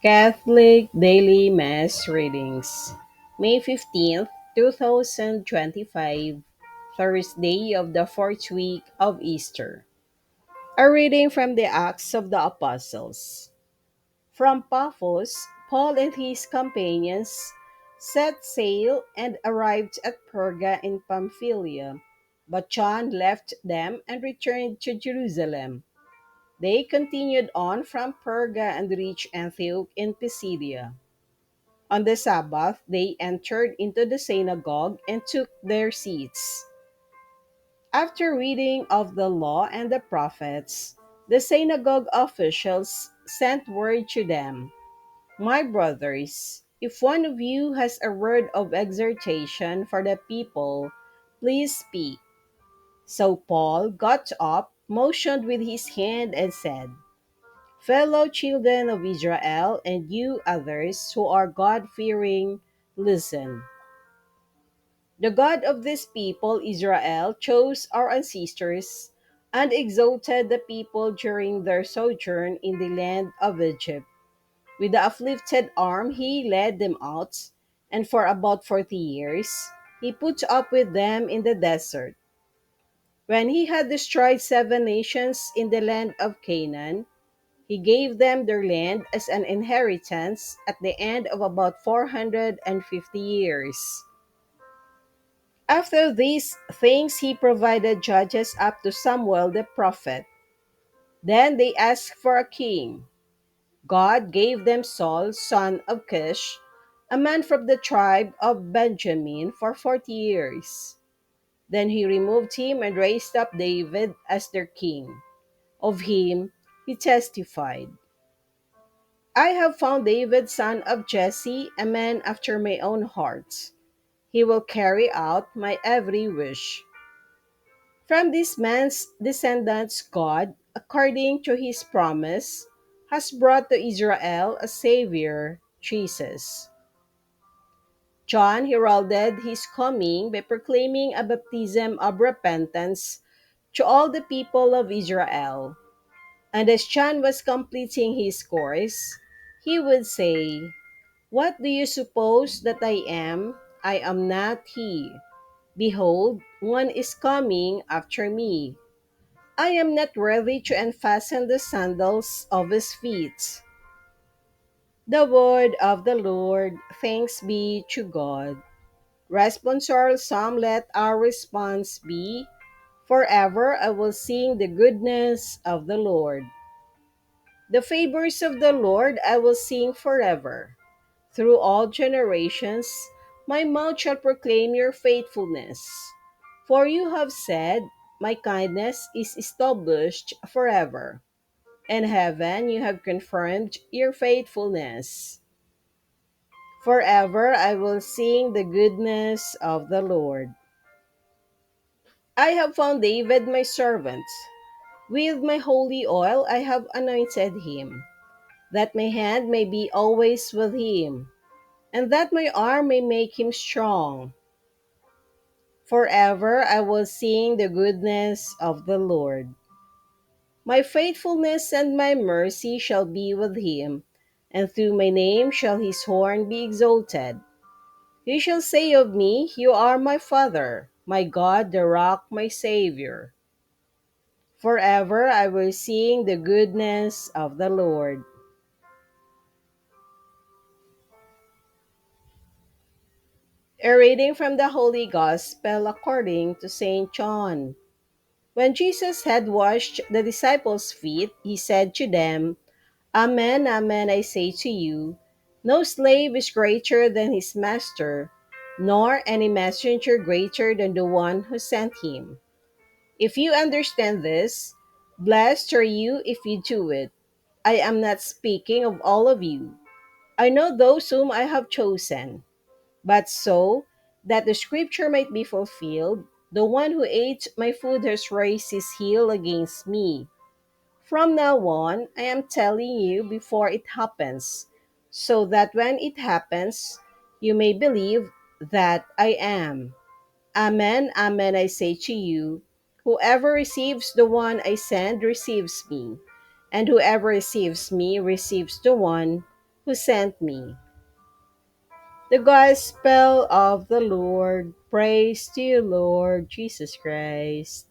Catholic Daily Mass Readings, May 15th, 2025, Thursday of the fourth week of Easter. A reading from the Acts of the Apostles. From Paphos, Paul and his companions set sail and arrived at Perga in Pamphylia, but John left them and returned to Jerusalem. They continued on from Perga and reached Antioch in Pisidia. On the Sabbath, they entered into the synagogue and took their seats. After reading of the law and the prophets, the synagogue officials sent word to them: "My brothers, if one of you has a word of exhortation for the people, please speak." So Paul got up, motioned with his hand, and said, "Fellow children of Israel, and you others who are God fearing, listen. The God of this people, Israel, chose our ancestors and exalted the people during their sojourn in the land of Egypt. With the uplifted arm, he led them out, and for about 40 years, he put up with them in the desert. When he had destroyed 7 nations in the land of Canaan, he gave them their land as an inheritance at the end of about 450 years. After these things, he provided judges up to Samuel the prophet. Then they asked for a king. God gave them Saul, son of Kish, a man from the tribe of Benjamin, for 40 years. Then he removed him and raised up David as their king. Of him he testified, "I have found David, son of Jesse, a man after my own heart. He will carry out my every wish." From this man's descendants, God, according to his promise, has brought to Israel a Savior, Jesus. John heralded his coming by proclaiming a baptism of repentance to all the people of Israel. And as John was completing his course, he would say, "What do you suppose that I am? I am not he. Behold, one is coming after me. I am not worthy to unfasten the sandals of his feet." The word of the Lord. Thanks be to God. Responsorial Psalm. Let our response be, "Forever I will sing the goodness of the Lord." The favors of the Lord I will sing forever. Through all generations, my mouth shall proclaim your faithfulness. For you have said, "My kindness is established forever." In heaven you have confirmed your faithfulness. Forever I will sing the goodness of the Lord. I have found David my servant. With my holy oil I have anointed him, that my hand may be always with him, and that my arm may make him strong. Forever I will sing the goodness of the Lord. My faithfulness and my mercy shall be with him, and through my name shall his horn be exalted. He shall say of me, "You are my Father, my God, the rock, my Savior." Forever I will sing the goodness of the Lord. A reading from the Holy Gospel according to St. John. When Jesus had washed the disciples' feet, he said to them, "Amen, amen, I say to you, no slave is greater than his master, nor any messenger greater than the one who sent him. If you understand this, blessed are you if you do it. I am not speaking of all of you. I know those whom I have chosen. But so that the scripture might be fulfilled, the one who ate my food has raised his heel against me. From now on, I am telling you before it happens, so that when it happens, you may believe that I am. Amen, amen, I say to you, whoever receives the one I send receives me, and whoever receives me receives the one who sent me. The Gospel of the Lord. Praise to you, Lord Jesus Christ.